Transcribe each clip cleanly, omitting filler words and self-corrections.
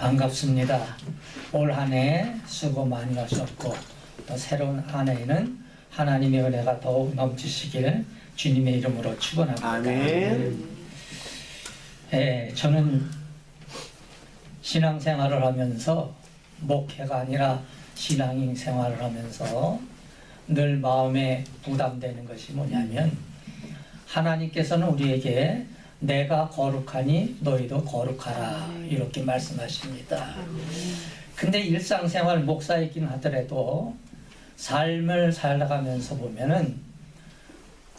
반갑습니다. 올 한 해 수고 많이 하셨고 또 새로운 한 해에는 하나님의 은혜가 더욱 넘치시기를 주님의 이름으로 축원합니다. 아멘. 저는 신앙생활을 하면서 목회가 아니라 신앙생활을 하면서 늘 마음에 부담되는 것이 뭐냐면 하나님께서는 우리에게 내가 거룩하니 너희도 거룩하라 이렇게 말씀하십니다. 근데 일상생활 목사이긴 하더라도 삶을 살아가면서 보면은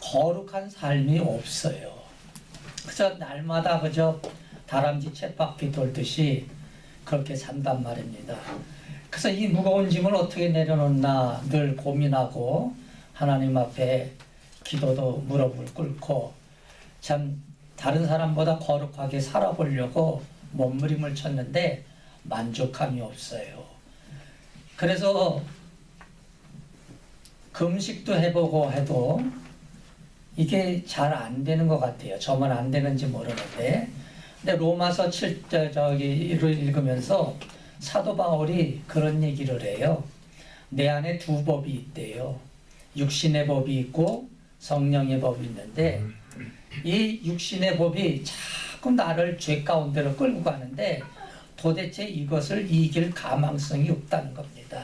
거룩한 삶이 없어요. 그래서 날마다 그저 다람쥐 쳇바퀴 돌듯이 그렇게 산단 말입니다. 그래서 이 무거운 짐을 어떻게 내려놓나 늘 고민하고 하나님 앞에 기도도 무릎을 꿇고 참 다른 사람보다 거룩하게 살아보려고 몸부림을 쳤는데 만족함이 없어요. 그래서 금식도 해보고 해도 이게 잘 안 되는 것 같아요. 저만 안 되는지 모르는데. 근데 로마서 7절을 읽으면서 사도 바울이 그런 얘기를 해요. 내 안에 두 법이 있대요. 육신의 법이 있고 성령의 법이 있는데 이 육신의 법이 자꾸 나를 죄 가운데로 끌고 가는데 도대체 이것을 이길 가망성이 없다는 겁니다.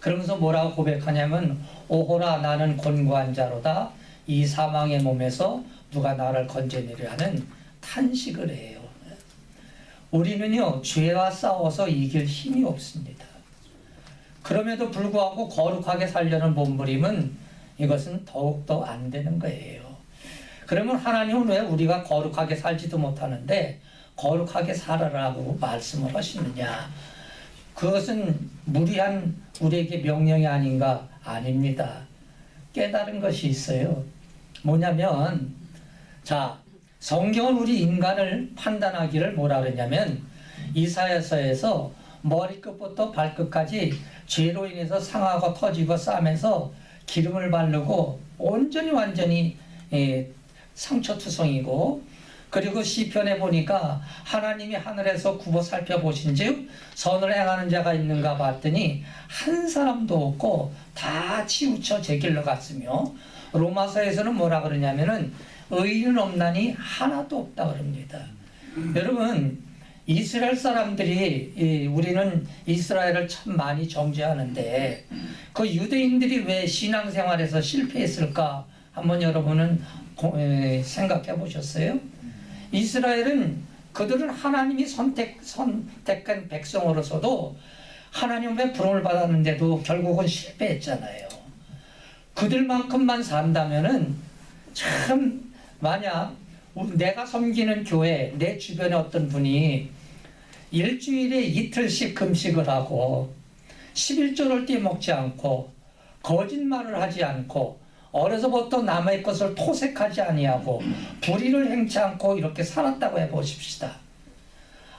그러면서 뭐라고 고백하냐면 오호라 나는 곤고한 자로다 이 사망의 몸에서 누가 나를 건져내려 하는 탄식을 해요. 우리는요 죄와 싸워서 이길 힘이 없습니다. 그럼에도 불구하고 거룩하게 살려는 몸부림은 이것은 더욱더 안 되는 거예요. 그러면 하나님은 왜 우리가 거룩하게 살지도 못하는데 거룩하게 살아라고 말씀을 하시느냐? 그것은 무리한 우리에게 명령이 아닌가? 아닙니다. 깨달은 것이 있어요. 뭐냐면 자 성경은 우리 인간을 판단하기를 뭐라 그러냐면 이사야서에서 머리끝부터 발끝까지 죄로 인해서 상하고 터지고 싸면서 기름을 바르고 온전히 완전히 상처투성이고 그리고 시편에 보니까 하나님이 하늘에서 굽어 살펴보신즉 선을 행하는 자가 있는가 봤더니 한 사람도 없고 다 치우쳐 제 길로 갔으며 로마서에서는 뭐라 그러냐면은 의인은 없나니 하나도 없다 그럽니다. 여러분 이스라엘 사람들이 우리는 이스라엘을 참 많이 정죄하는데 그 유대인들이 왜 신앙생활에서 실패했을까 한번 여러분은 생각해 보셨어요? 이스라엘은 그들은 하나님이 선택한 백성으로서도 하나님의 부름을 받았는데도 결국은 실패했잖아요. 그들만큼만 산다면은 참 만약 내가 섬기는 교회 내 주변에 어떤 분이 일주일에 이틀씩 금식을 하고 11조를 떼먹지 않고 거짓말을 하지 않고 어려서부터 남의 것을 토색하지 아니하고 불의를 행치 않고 이렇게 살았다고 해보십시다.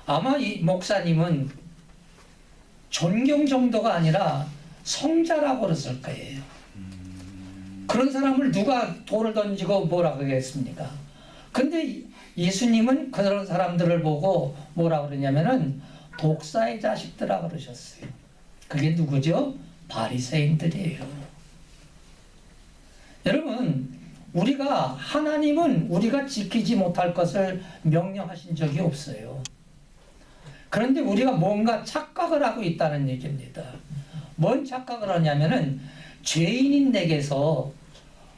아마 이 목사님은 존경 정도가 아니라 성자라고 그랬을 거예요. 그런 사람을 누가 돌을 던지고 뭐라고 하겠습니까? 근데 예수님은 그런 사람들을 보고 뭐라고 그러냐면은 독사의 자식들이라고 그러셨어요. 그게 누구죠? 바리새인들이에요. 여러분 하나님은 우리가 지키지 못할 것을 명령하신 적이 없어요. 그런데 우리가 뭔가 착각을 하고 있다는 얘기입니다. 뭔 착각을 하냐면은 죄인인 내게서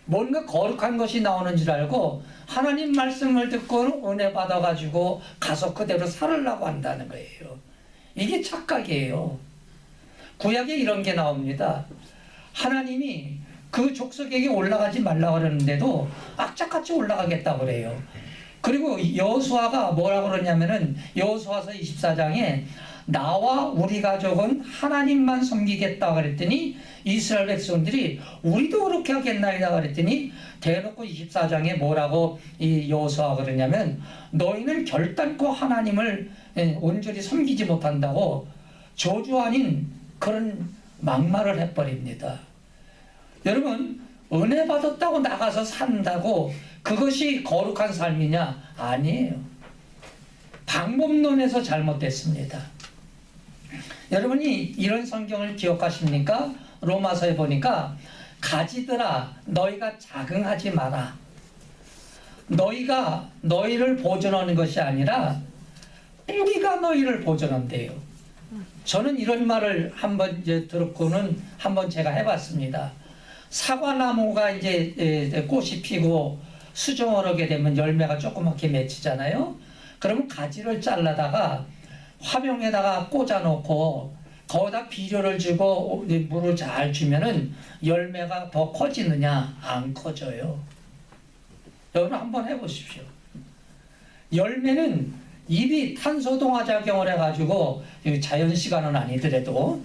뭔가 거룩한 것이 나오는 줄 알고 하나님 말씀을 듣고 은혜 받아가지고 가서 그대로 살으려고 한다는 거예요. 이게 착각이에요. 구약에 이런 게 나옵니다. 하나님이 그 족속에게 올라가지 말라고 그러는데도 악착같이 올라가겠다고 그래요. 그리고 여호수아가 뭐라고 그러냐면은 여호수아서 24장에 나와 우리 가족은 하나님만 섬기겠다 그랬더니 이스라엘 백성들이 우리도 그렇게 하겠나이다 그랬더니 대놓고 24장에 뭐라고 이 여호수아가 그러냐면 너희는 결단코 하나님을 온전히 섬기지 못한다고 저주 아닌 그런 막말을 해버립니다. 여러분 은혜 받았다고 나가서 산다고 그것이 거룩한 삶이냐? 아니에요. 방법론에서 잘못됐습니다. 여러분이 이런 성경을 기억하십니까? 로마서에 보니까 가지들아 너희가 자긍하지 마라. 너희가 너희를 보존하는 것이 아니라 뿌리가 너희를 보존한대요. 저는 이런 말을 한번 이제 듣고는 한번 제가 해봤습니다. 사과나무가 이제 꽃이 피고 수정을 하게 되면 열매가 조그맣게 맺히잖아요. 그러면 가지를 잘라다가 화병에다가 꽂아놓고 거기다 비료를 주고 물을 잘 주면은 열매가 더 커지느냐? 안 커져요. 여러분 한번 해보십시오. 열매는 잎이 탄소동화작용을 해가지고 자연 시간은 아니더라도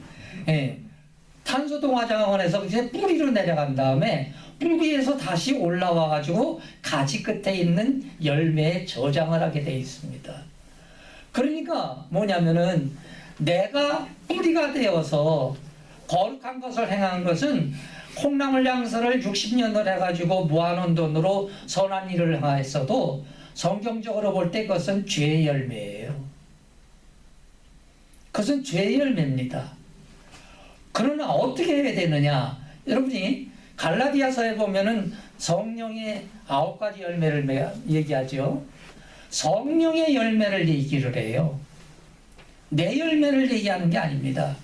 탄소동화작용을 해서 이제 뿌리로 내려간 다음에 뿌리에서 다시 올라와가지고 가지 끝에 있는 열매에 저장을 하게 되어 있습니다. 그러니까 뭐냐면은 내가 뿌리가 되어서 거룩한 것을 행한 것은 콩나물 양서를 60년을 해가지고 모아놓은 돈으로 선한 일을 행하였어도 성경적으로 볼 때 그것은 죄의 열매예요. 그것은 죄의 열매입니다. 그러나 어떻게 해야 되느냐? 여러분이 갈라디아서에 보면은 성령의 9가지 열매를 얘기하죠. 성령의 열매를 얘기를 해요. 내 열매를 얘기하는 게 아닙니다.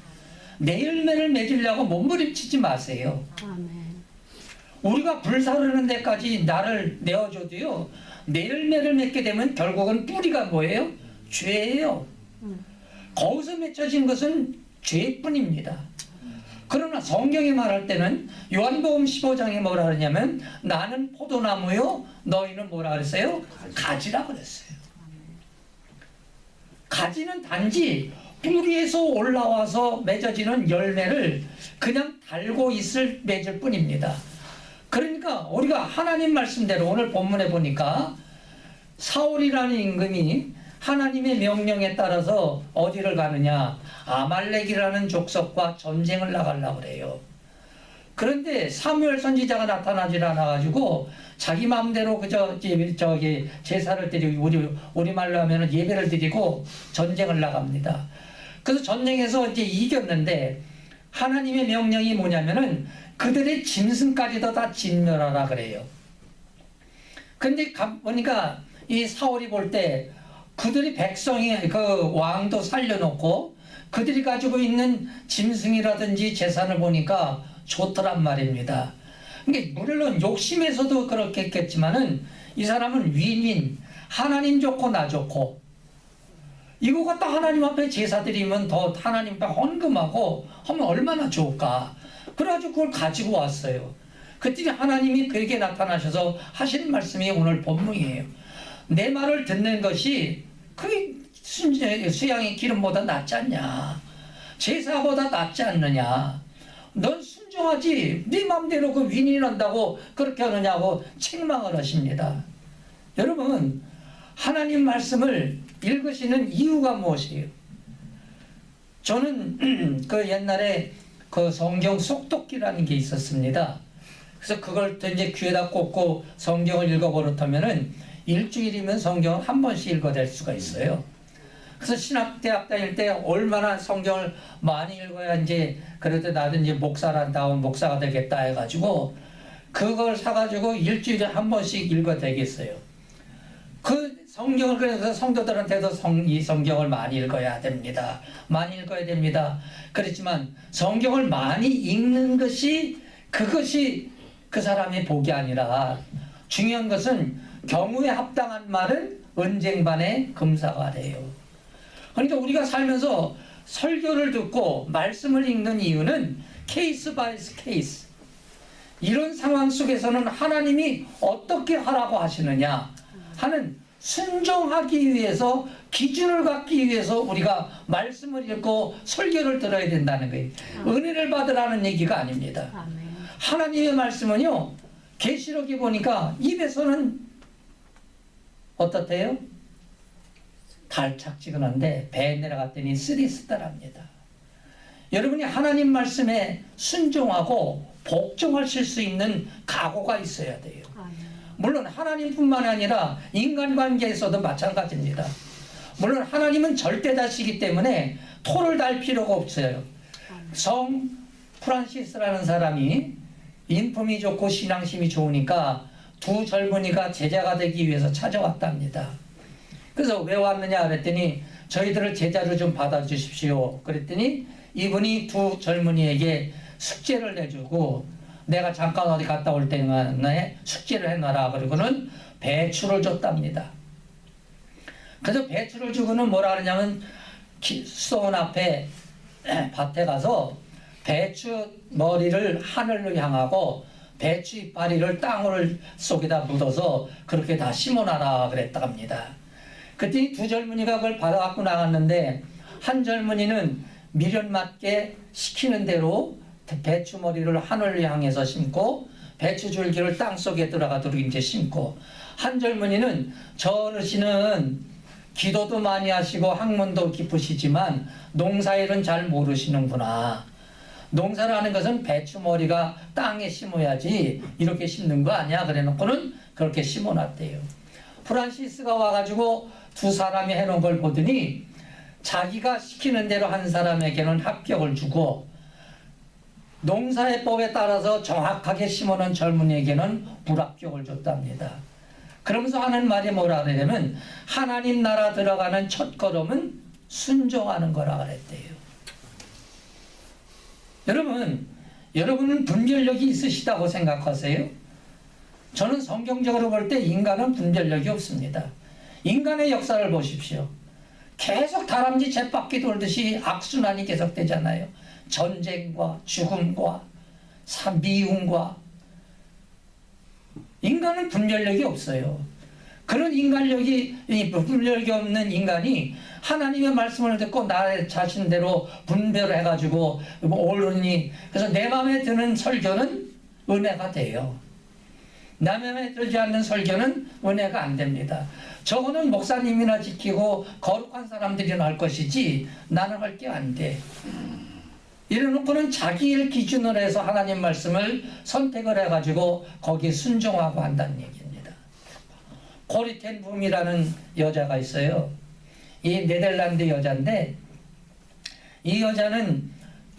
내 열매를 맺으려고 몸부림치지 마세요. 아멘. 우리가 불사르는 데까지 나를 내어줘도요, 내 열매를 맺게 되면 결국은 뿌리가 뭐예요? 죄예요. 거기서 맺혀진 것은 죄뿐입니다. 그러나 성경이 말할 때는 요한복음 15장에 뭐라 그러냐면 나는 포도나무요 너희는 뭐라 그랬어요? 가지라 그랬어요. 가지는 단지 뿌리에서 올라와서 맺어지는 열매를 그냥 달고 있을 맺을 뿐입니다. 그러니까 우리가 하나님 말씀대로 오늘 본문에 보니까 사울이라는 임금이 하나님의 명령에 따라서 어디를 가느냐? 아말렉이라는 족속과 전쟁을 나가려고 그래요. 그런데 사무엘 선지자가 나타나질 않아가지고 자기 마음대로 그저 저기 제사를 드리고 우리 말로 하면은 예배를 드리고 전쟁을 나갑니다. 그래서 전쟁에서 이제 이겼는데 하나님의 명령이 뭐냐면은 그들의 짐승까지도 다 진멸하라 그래요. 근데 보니까 이 사울이 볼 때 그들이 백성이 그 왕도 살려놓고 그들이 가지고 있는 짐승이라든지 재산을 보니까 좋더란 말입니다. 그러니까 물론 욕심에서도 그렇겠지만은 이 사람은 윈윈, 하나님 좋고 나 좋고 이거 갖다 하나님 앞에 제사 드리면 더 하나님 앞에 헌금하고 하면 얼마나 좋을까. 그래가지고 그걸 가지고 왔어요. 그때 하나님이 그에게 나타나셔서 하시는 말씀이 오늘 본문이에요. 내 말을 듣는 것이 그 수양의 기름보다 낫지 않냐. 제사보다 낫지 않느냐. 넌 순종하지 네 맘대로 그 윈윈한다고 그렇게 하느냐고 책망을 하십니다. 여러분 하나님 말씀을 읽으시는 이유가 무엇이에요? 저는 그 옛날에 그 성경 속독기라는 게 있었습니다. 그래서 그걸 이제 귀에다 꽂고 성경을 읽어버릇하면은 일주일이면 성경을 한 번씩 읽어댈 수가 있어요. 그래서 신학대학 다닐 때 얼마나 성경을 많이 읽어야 이제 그래도 나도 이제 목사란다운 목사가 되겠다 해가지고 그걸 사가지고 일주일에 한 번씩 읽어대겠어요. 그 성경을 그래서 성도들한테도 이 성경을 많이 읽어야 됩니다. 많이 읽어야 됩니다. 그렇지만 성경을 많이 읽는 것이 그것이 그 사람의 복이 아니라 중요한 것은 경우에 합당한 말은 은쟁반에 금사과래요. 그러니까 우리가 살면서 설교를 듣고 말씀을 읽는 이유는 케이스 바이 케이스. 이런 상황 속에서는 하나님이 어떻게 하라고 하시느냐 하는 순종하기 위해서 기준을 갖기 위해서 우리가 말씀을 읽고 설교를 들어야 된다는 거예요. 은혜를 받으라는 얘기가 아닙니다. 하나님의 말씀은요. 계시록에 보니까 입에서는 어떻대요? 달착지근한데 배에 내려갔더니 쓰리쓰다랍니다. 여러분이 하나님 말씀에 순종하고 복종하실 수 있는 각오가 있어야 돼요. 물론 하나님뿐만 아니라 인간관계에서도 마찬가지입니다. 물론 하나님은 절대자시기 때문에 토를 달 필요가 없어요. 성 프란시스라는 사람이 인품이 좋고 신앙심이 좋으니까 두 젊은이가 제자가 되기 위해서 찾아왔답니다. 그래서 왜 왔느냐 그랬더니 저희들을 제자로 좀 받아주십시오. 그랬더니 이분이 두 젊은이에게 숙제를 내주고 내가 잠깐 어디 갔다 올 때만에 숙제를 해놔라. 그리고는 배추를 줬답니다. 그래서 배추를 주고는 뭐라 그러냐면 수도원 앞에 밭에 가서 배추 머리를 하늘로 향하고 배추 이파리를 땅을 속에다 묻어서 그렇게 다 심어놔라 그랬다 합니다. 그때 두 젊은이가 그걸 받아갖고 나갔는데 한 젊은이는 미련 맞게 시키는 대로 배추 머리를 하늘을 향해서 심고 배추 줄기를 땅 속에 들어가도록 이제 심고, 한 젊은이는 저 어르신은 기도도 많이 하시고 학문도 깊으시지만 농사일은 잘 모르시는구나. 농사라는 것은 배추 머리가 땅에 심어야지 이렇게 심는 거 아니야. 그래놓고는 그렇게 심어놨대요. 프란시스가 와가지고 두 사람이 해놓은 걸 보더니 자기가 시키는 대로 한 사람에게는 합격을 주고 농사의법에 따라서 정확하게 심어놓은 젊은이에게는 불합격을 줬답니다. 그러면서 하는 말이 뭐라 그러냐면 하나님 나라 들어가는 첫걸음은 순종하는 거라 그랬대요. 여러분은 분별력이 있으시다고 생각하세요? 저는 성경적으로 볼 때 인간은 분별력이 없습니다. 인간의 역사를 보십시오. 계속 다람쥐 쳇바퀴 돌듯이 악순환이 계속되잖아요. 전쟁과 죽음과 미움과. 인간은 분별력이 없어요. 그런 분별력이 없는 인간이 하나님의 말씀을 듣고 나 자신대로 분별해가지고 옳으니, 그래서 내 마음에 드는 설교는 은혜가 돼요. 내 마음에 들지 않는 설교는 은혜가 안 됩니다. 저거는 목사님이나 지키고 거룩한 사람들이나 할 것이지 나는 할 게 안 돼. 이래놓고는 자기를 기준으로 해서 하나님 말씀을 선택을 해가지고 거기에 순종하고 한다는 얘기입니다. 코리 텐 붐이라는 여자가 있어요. 이 네덜란드 여자인데 이 여자는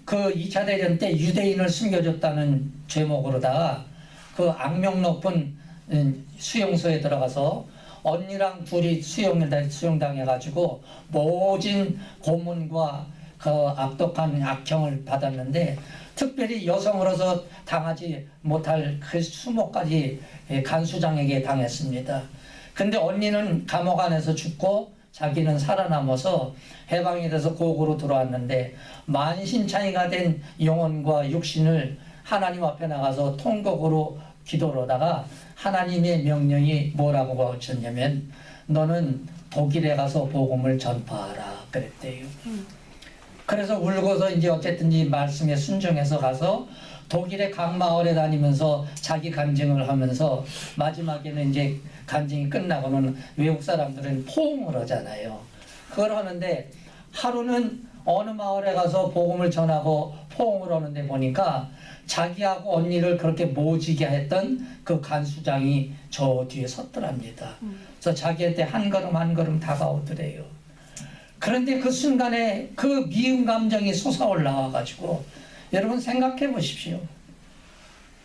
그 2차 대전 때 유대인을 숨겨줬다는 죄목으로다가 그 악명 높은 수용소에 들어가서 언니랑 둘이 수용당해가지고 모진 고문과 그 악독한 악형을 받았는데 특별히 여성으로서 당하지 못할 그 수모까지 간수장에게 당했습니다. 근데 언니는 감옥 안에서 죽고 자기는 살아남아서 해방이 돼서 고국으로 들어왔는데 만신창이가 된 영혼과 육신을 하나님 앞에 나가서 통곡으로 기도로다가 하나님의 명령이 뭐라고 가르쳤냐면 너는 독일에 가서 복음을 전파하라 그랬대요. 그래서 울고서 이제 어쨌든 이 말씀에 순종해서 가서 독일의 각 마을에 다니면서 자기 간증을 하면서 마지막에는 이제 간증이 끝나고는 외국 사람들은 포옹을 하잖아요. 그걸 하는데 하루는 어느 마을에 가서 복음을 전하고 포옹을 하는데 보니까 자기하고 언니를 그렇게 모지게 했던 그 간수장이 저 뒤에 섰더랍니다. 그래서 자기한테 한 걸음 한 걸음 다가오더래요. 그런데 그 순간에 그 미움 감정이 솟아올라와가지고 여러분 생각해 보십시오.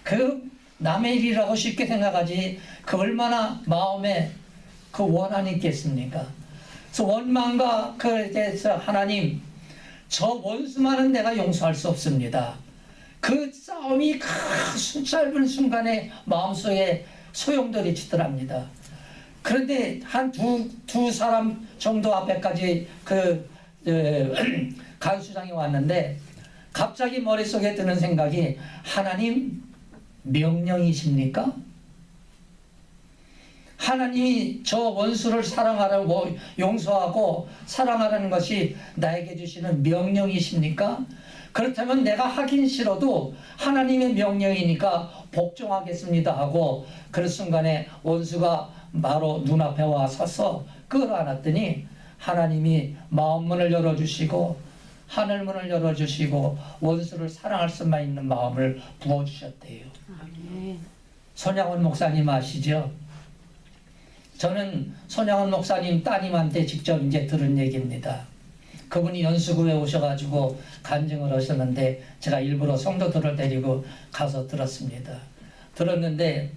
그 남의 일이라고 쉽게 생각하지 그 얼마나 마음에 그 원한이 있겠습니까? 그래서 원망과 그에 대해서 하나님 저 원수만은 내가 용서할 수 없습니다. 그 싸움이 그 짧은 순간에 마음속에 소용돌이 치더랍니다. 그런데 한 두 사람 정도 앞에까지 간수장이 왔는데 갑자기 머릿속에 드는 생각이 하나님 명령이십니까? 하나님이 저 원수를 사랑하라고 용서하고 사랑하라는 것이 나에게 주시는 명령이십니까? 그렇다면 내가 하긴 싫어도 하나님의 명령이니까 복종하겠습니다 하고 그 순간에 원수가 바로 눈앞에 와 서서 끌어안았더니 하나님이 마음문을 열어주시고 하늘문을 열어주시고 원수를 사랑할 수만 있는 마음을 부어주셨대요. 손양원 목사님 아시죠? 저는 손양원 목사님 따님한테 직접 이제 들은 얘기입니다. 그분이 연수구에 오셔가지고 간증을 하셨는데 제가 일부러 성도들을 데리고 가서 들었습니다. 들었는데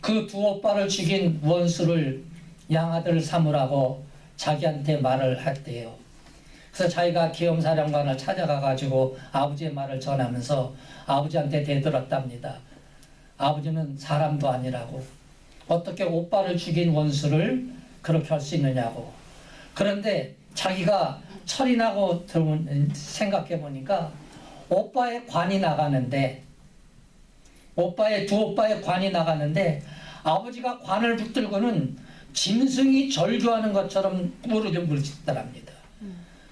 그 두 오빠를 죽인 원수를 양아들 삼으라고 자기한테 말을 했대요. 그래서 자기가 계엄사령관을 찾아가가지고 아버지의 말을 전하면서 아버지한테 대들었답니다. 아버지는 사람도 아니라고. 어떻게 오빠를 죽인 원수를 그렇게 할 수 있느냐고. 그런데 자기가 철이 나고 생각해 보니까 오빠의 관이 나가는데, 두 오빠의 관이 나가는데 아버지가 관을 붙들고는 짐승이 절규하는 것처럼 부르짖더랍니다.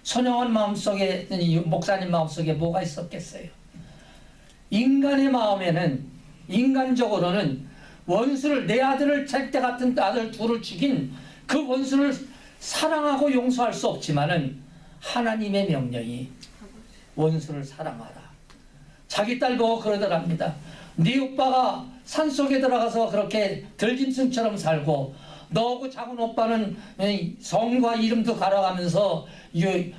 손영원 마음속에, 목사님 마음속에 뭐가 있었겠어요? 인간의 마음에는, 인간적으로는 원수를, 내 아들을, 택대 같은 아들 둘을 죽인 그 원수를 사랑하고 용서할 수 없지만은 하나님의 명령이 원수를 사랑하라. 자기 딸 보고 그러더랍니다. 네 오빠가 산속에 들어가서 그렇게 들짐승처럼 살고 너하고 작은 오빠는 성과 이름도 갈아가면서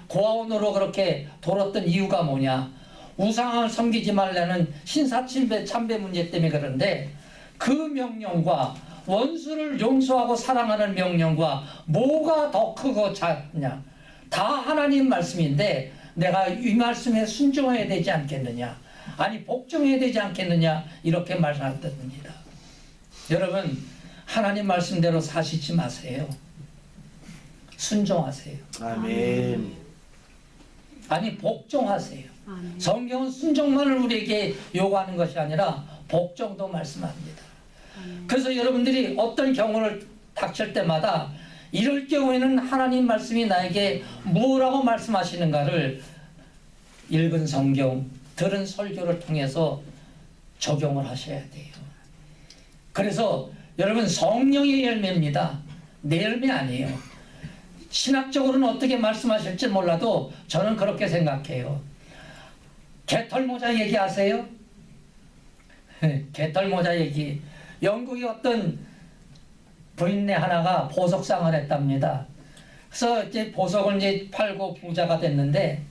고아원으로 그렇게 돌았던 이유가 뭐냐? 우상을 섬기지 말라는 신사참배 문제 때문에 그런데 그 명령과 원수를 용서하고 사랑하는 명령과 뭐가 더 크고 작냐? 다 하나님 말씀인데 내가 이 말씀에 순종해야 되지 않겠느냐? 아니 복종해야 되지 않겠느냐? 이렇게 말씀합니다. 여러분 하나님 말씀대로 사시지 마세요. 순종하세요. 아멘. 아니 복종하세요. 아멘. 성경은 순종만을 우리에게 요구하는 것이 아니라 복종도 말씀합니다. 그래서 여러분들이 어떤 경우를 닥칠 때마다 이럴 경우에는 하나님 말씀이 나에게 뭐라고 말씀하시는가를 읽은 성경, 들은 설교를 통해서 적용을 하셔야 돼요. 그래서 여러분 성령의 열매입니다. 내 열매 아니에요. 신학적으로는 어떻게 말씀하실지 몰라도 저는 그렇게 생각해요. 개털모자 얘기하세요? 개털모자 얘기. 영국의 어떤 부인네 하나가 보석상을 했답니다. 그래서 이제 보석을 이제 팔고 부자가 됐는데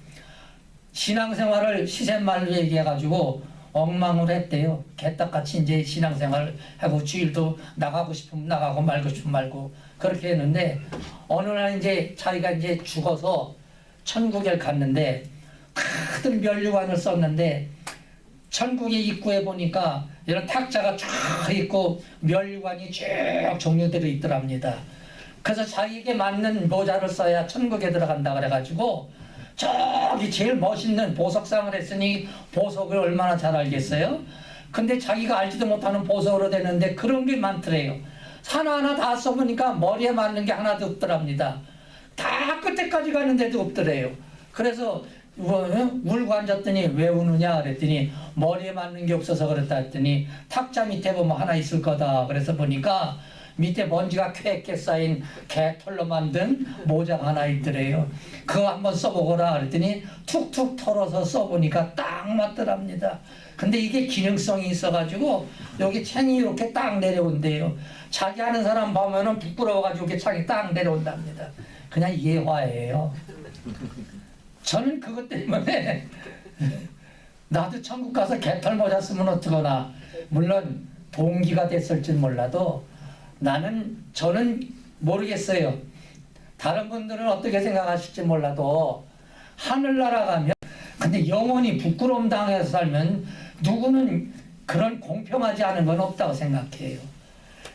신앙생활을 시샘말로 얘기해가지고 엉망을 했대요. 개떡같이 이제 신앙생활을 하고 주일도 나가고 싶으면 나가고 말고 싶으면 말고 그렇게 했는데 어느 날 이제 자기가 이제 죽어서 천국에 갔는데 큰 면류관을 썼는데 천국의 입구에 보니까 이런 탁자가 쫙 있고 면류관이 쭉 종류대로 있더랍니다. 그래서 자기에게 맞는 모자를 써야 천국에 들어간다 그래가지고 저기 제일 멋있는 보석상을 했으니 보석을 얼마나 잘 알겠어요? 근데 자기가 알지도 못하는 보석으로 되는데 그런 게 많더래요. 하나하나 다 써보니까 머리에 맞는 게 하나도 없더랍니다. 다 끝에까지 가는데도 없더래요. 그래서 울고 앉았더니 왜 우느냐 그랬더니 머리에 맞는 게 없어서 그랬다 했더니 탁자 밑에 보면 하나 있을 거다. 그래서 보니까 밑에 먼지가 쾌쾌 쌓인 개털로 만든 모자가 하나 있더래요. 그거 한번 써보거라 그랬더니 툭툭 털어서 써보니까 딱 맞더랍니다. 근데 이게 기능성이 있어가지고 여기 챙이 이렇게 딱 내려온대요. 자기 하는 사람 보면은 부끄러워가지고 이렇게 창이 딱 내려온답니다. 그냥 예화예요. 저는 그것 때문에 나도 천국 가서 개털 모자 쓰면 어떡하나. 물론 동기가 됐을지 몰라도 저는 모르겠어요. 다른 분들은 어떻게 생각하실지 몰라도 하늘나라 가면 근데 영원히 부끄러움 당해서 살면 누구는 그런 공평하지 않은 건 없다고 생각해요.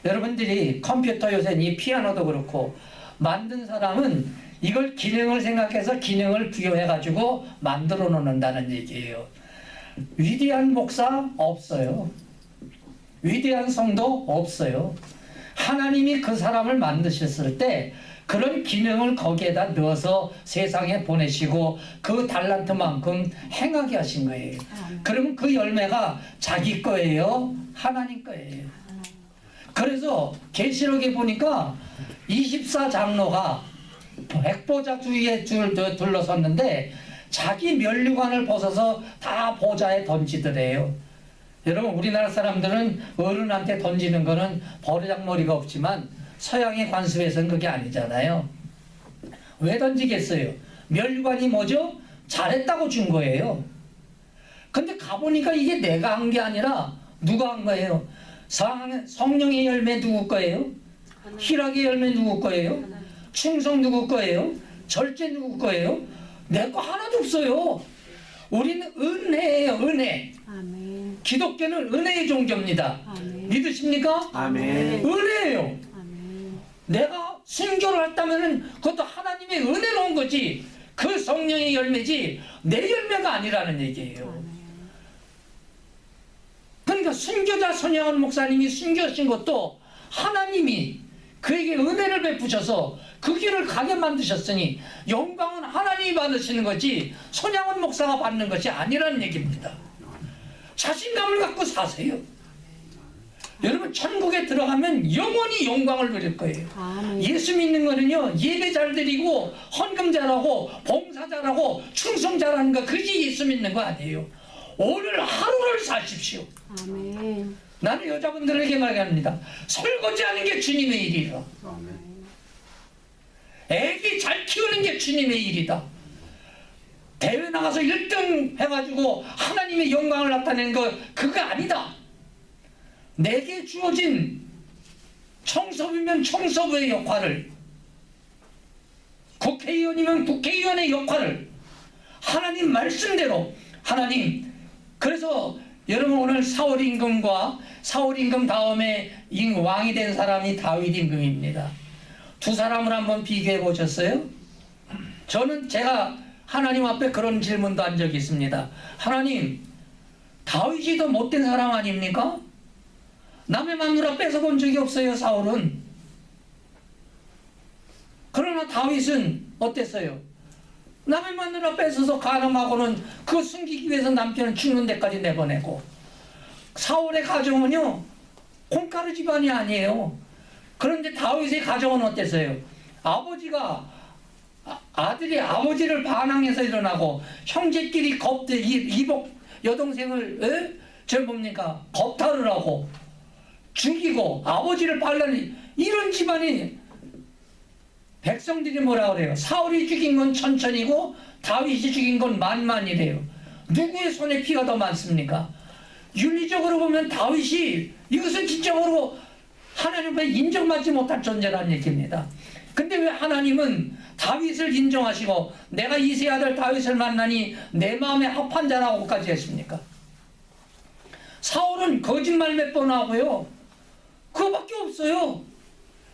여러분들이 컴퓨터 요새 이 피아노도 그렇고 만든 사람은 이걸 기능을 생각해서 기능을 부여해가지고 만들어 놓는다는 얘기예요. 위대한 목사 없어요. 위대한 성도 없어요. 하나님이 그 사람을 만드셨을 때 그런 기능을 거기에다 넣어서 세상에 보내시고 그 달란트만큼 행하게 하신 거예요. 그러면 그 열매가 자기 거예요? 하나님 거예요? 그래서 계시록에 보니까 24장로가 백보자 주위에 둘러섰는데 자기 면류관을 벗어서 다 보좌에 던지더래요. 여러분 우리나라 사람들은 어른한테 던지는 거는 버르장머리가 없지만 서양의 관습에서는 그게 아니잖아요. 왜 던지겠어요? 멸관이 뭐죠? 잘했다고 준 거예요. 근데 가보니까 이게 내가 한 게 아니라 누가 한 거예요? 성령의 열매 누구 거예요? 희락의 열매 누구 거예요? 충성 누구 거예요? 절제 누구 거예요? 내 거 하나도 없어요. 우리는 은혜예요, 은혜. 아멘. 기독교는 은혜의 종교입니다. 아멘. 믿으십니까? 아멘. 은혜예요. 아멘. 내가 순교를 했다면 그것도 하나님의 은혜로 온 거지, 그 성령의 열매지 내 열매가 아니라는 얘기예요. 그러니까 순교자 손양원 목사님이 순교하신 것도 하나님이 그에게 은혜를 베푸셔서 그 길을 가게 만드셨으니 영광은 하나님이 받으시는 거지 손양원 목사가 받는 것이 아니라는 얘기입니다. 자신감을 갖고 사세요. 여러분 천국에 들어가면 영원히 영광을 누릴 거예요. 아멘. 예수 믿는 거는요, 예배 잘 드리고 헌금 잘하고 봉사 잘하고 충성 잘하는 거, 그게 예수 믿는 거 아니에요. 오늘 하루를 사십시오. 아멘. 나는 여자분들에게 말합니다. 설거지하는 게 주님의 일이라. 애기 잘 키우는 게 주님의 일이다. 대회 나가서 1등 해가지고 하나님의 영광을 나타내는 거, 그거 아니다. 내게 주어진 청소부면 청소부의 역할을, 국회의원이면 국회의원의 역할을 하나님 말씀대로, 하나님, 그래서 여러분 오늘 사울 임금과 사울 임금 다음에 왕이 된 사람이 다윗 임금입니다. 두 사람을 한번 비교해 보셨어요? 저는 제가 하나님 앞에 그런 질문도 한 적이 있습니다. 하나님, 다윗이 더 못된 사람 아닙니까? 남의 마누라 뺏어본 적이 없어요, 사울은. 그러나 다윗은 어땠어요? 남의 마누라 뺏어서 가늠하고는 그거 숨기기 위해서 남편은 죽는 데까지 내보내고, 사울의 가정은요 콩가루 집안이 아니에요. 그런데 다윗의 가정은 어땠어요? 아버지가 아들이 아버지를 반항해서 일어나고, 형제끼리 이복 여동생을 뭡니까 겁탈을 하고 죽이고 아버지를 반란이, 이런 집안이, 백성들이 뭐라 그래요? 사울이 죽인 건 천천이고 다윗이 죽인 건 만만이래요. 누구의 손에 피가 더 많습니까? 윤리적으로 보면 다윗이, 이것은 진정으로 하나님 앞에 인정받지 못할 존재라는 얘기입니다. 근데 왜 하나님은 다윗을 인정하시고 내가 이세 아들 다윗을 만나니 내 마음에 합한 자라고까지 했습니까? 사울은 거짓말 몇 번 하고요, 그거밖에 없어요.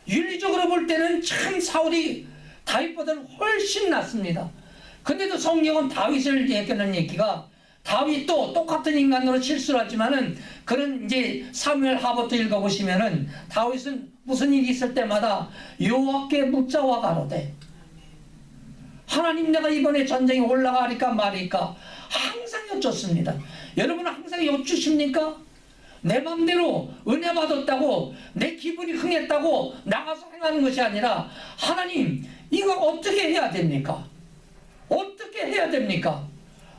윤리적으로 볼 때는 참 사울이 다윗보다는 훨씬 낫습니다. 근데도 성경은 다윗을 얘기하는 얘기가, 다윗도 똑같은 인간으로 실수를 하지만은, 그런 이제 사무엘 하부터 읽어보시면은 다윗은 무슨 일이 있을 때마다 여호와께 묻자와 가로되, 하나님 내가 이번에 전쟁에 올라가리까 말일까 항상 여쭙습니다. 여러분은 항상 여쭈십니까? 내 맘대로 은혜 받았다고 내 기분이 흥했다고 나가서 행하는 것이 아니라, 하나님 이거 어떻게 해야 됩니까? 어떻게 해야 됩니까?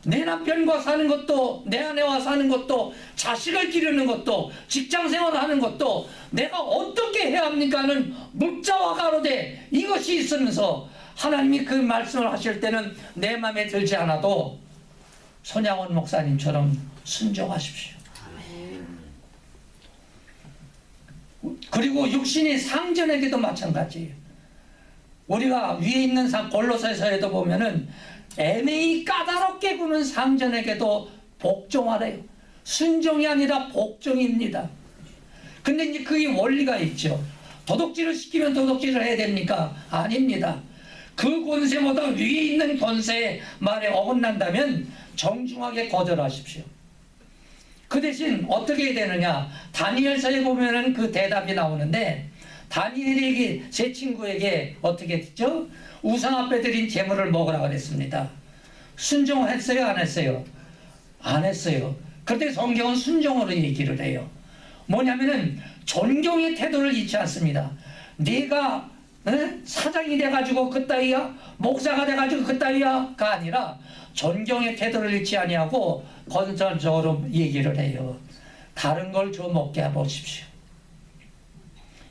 내 남편과 사는 것도, 내 아내와 사는 것도, 자식을 기르는 것도, 직장생활을 하는 것도 내가 어떻게 해야 합니까? 하는 묻자와 가로되 이것이 있으면서 하나님이 그 말씀을 하실 때는 내 마음에 들지 않아도 손양원 목사님처럼 순종하십시오. 그리고 육신이 상전에게도 마찬가지예요. 우리가 위에 있는 골로새서에도 보면은 애매히 까다롭게 구는 상전에게도 복종하래요. 순종이 아니라 복종입니다. 근데 이제 그게 원리가 있죠. 도둑질을 시키면 도둑질을 해야 됩니까? 아닙니다. 그 권세보다 위에 있는 권세의 말에 어긋난다면 정중하게 거절하십시오. 그 대신 어떻게 해야 되느냐? 다니엘서에 보면은 그 대답이 나오는데, 다니엘에게, 제 친구에게 어떻게 했죠? 우상 앞에 드린 제물을 먹으라 그랬습니다. 순종했어요, 안 했어요? 안 했어요. 그때 성경은 순종으로 얘기를 해요. 뭐냐면은 존경의 태도를 잃지 않습니다. 네가 사장이 돼가지고 그따위야, 목사가 돼가지고 그따위야가 아니라 존경의 태도를 잃지 아니하고 건설적으로 얘기를 해요. 다른 걸 좀 먹게 해보십시오.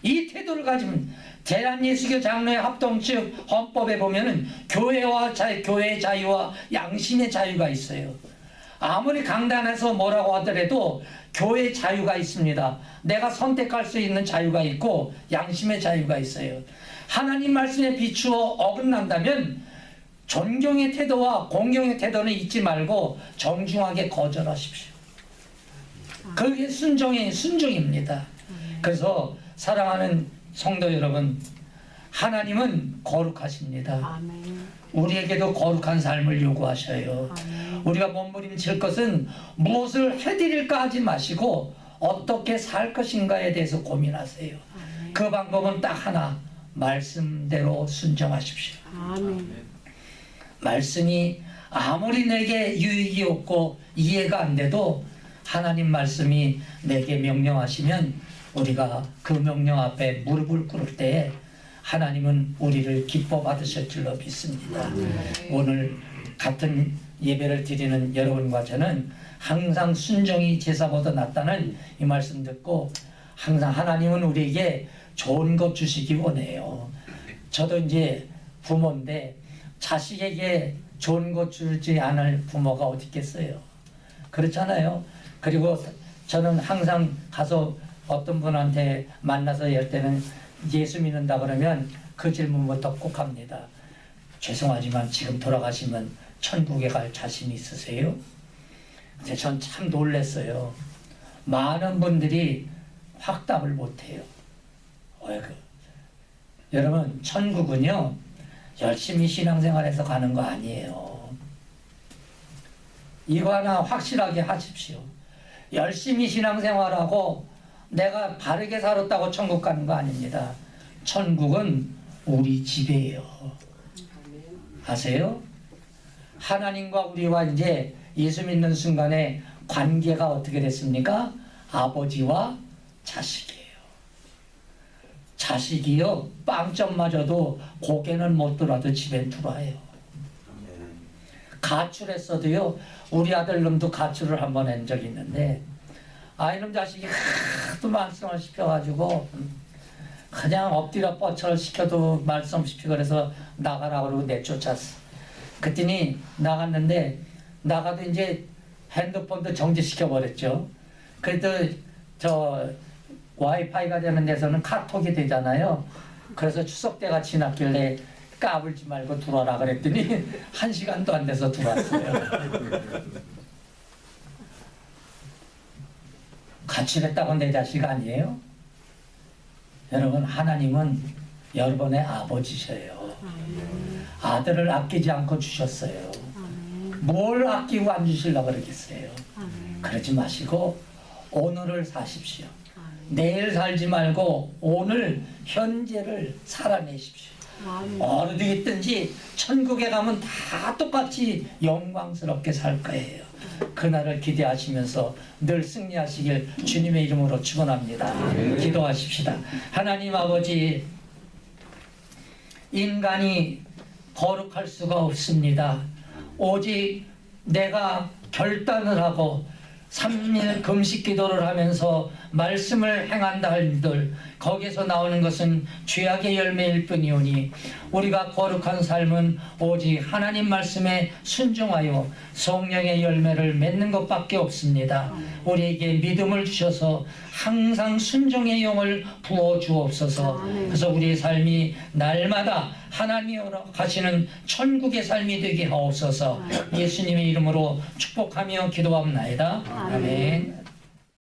이 태도를 가지면 대한예수교 장로회 합동 측 헌법에 보면은 교회의 자유와 양심의 자유가 있어요. 아무리 강단에서 뭐라고 하더라도 교회의 자유가 있습니다. 내가 선택할 수 있는 자유가 있고 양심의 자유가 있어요. 하나님 말씀에 비추어 어긋난다면 존경의 태도와 공경의 태도는 잊지 말고 정중하게 거절하십시오. 그게 순종입니다. 그래서 사랑하는 성도 여러분, 하나님은 거룩하십니다. 아멘. 우리에게도 거룩한 삶을 요구하셔요. 아멘. 우리가 몸부림칠 것은 무엇을 해드릴까 하지 마시고 어떻게 살 것인가에 대해서 고민하세요. 아멘. 그 방법은 딱 하나, 말씀대로 순종하십시오. 아멘. 말씀이 아무리 내게 유익이 없고 이해가 안 돼도 하나님 말씀이 내게 명령하시면 우리가 그 명령 앞에 무릎을 꿇을 때 하나님은 우리를 기뻐 받으실 줄로 믿습니다. 오늘 같은 예배를 드리는 여러분과 저는 항상 순종이 제사보다 낫다는 이 말씀 듣고 항상 하나님은 우리에게 좋은 것 주시기 원해요. 저도 이제 부모인데 자식에게 좋은 것 주지 않을 부모가 어디 있겠어요. 그렇잖아요. 그리고 저는 항상 가서 어떤 분한테 만나서 할 때는 예수 믿는다 그러면 그 질문부터 꼭 합니다. 죄송하지만 지금 돌아가시면 천국에 갈 자신 있으세요? 근데 전 참 놀랐어요. 많은 분들이 확답을 못해요. 여러분, 천국은요 열심히 신앙생활해서 가는 거 아니에요. 이거 하나 확실하게 하십시오. 열심히 신앙생활하고 내가 바르게 살았다고 천국 가는 거 아닙니다. 천국은 우리 집이에요. 아세요? 하나님과 우리와 이제 예수 믿는 순간에 관계가 어떻게 됐습니까? 아버지와 자식이에요. 자식이요 빵점 맞아도 고개는 못 들어도 집엔 들어와요. 가출했어도요, 우리 아들놈도 가출을 한번 한 적이 있는데 아이놈 자식이 하도 말씀을 시켜가지고 그냥 엎드려 뻗쳐 시켜도 말씀 시키고 그래서 나가라고 그러고 내쫓았어. 그랬더니 나갔는데 나가도 이제 핸드폰도 정지시켜 버렸죠. 그래도 저 와이파이가 되는 데서는 카톡이 되잖아요. 그래서 추석 때가 지났길래 까불지 말고 들어와라 그랬더니 1시간도 안 돼서 들어왔어요. 가출했다고 내 자식 아니에요? 여러분, 하나님은 여러분의 아버지셔요. 아들을 아끼지 않고 주셨어요. 뭘 아끼고 안 주시려고 그러겠어요. 그러지 마시고 오늘을 사십시오. 내일 살지 말고 오늘 현재를 살아내십시오. 어디 있든지 천국에 가면 다 똑같이 영광스럽게 살 거예요. 그날을 기대하시면서 늘 승리하시길 주님의 이름으로 축원합니다. 기도하십시다. 하나님 아버지, 인간이 거룩할 수가 없습니다. 오직 내가 결단을 하고 3일 금식 기도를 하면서 말씀을 행한다 할들 거기에서 나오는 것은 죄악의 열매일 뿐이오니 우리가 거룩한 삶은 오직 하나님 말씀에 순종하여 성령의 열매를 맺는 것밖에 없습니다. 우리에게 믿음을 주셔서 항상 순종의 영을 부어 주옵소서. 그래서 우리의 삶이 날마다 하나님이 허락하시는 천국의 삶이 되게 하옵소서. 예수님의 이름으로 축복하며 기도합나이다. 아멘.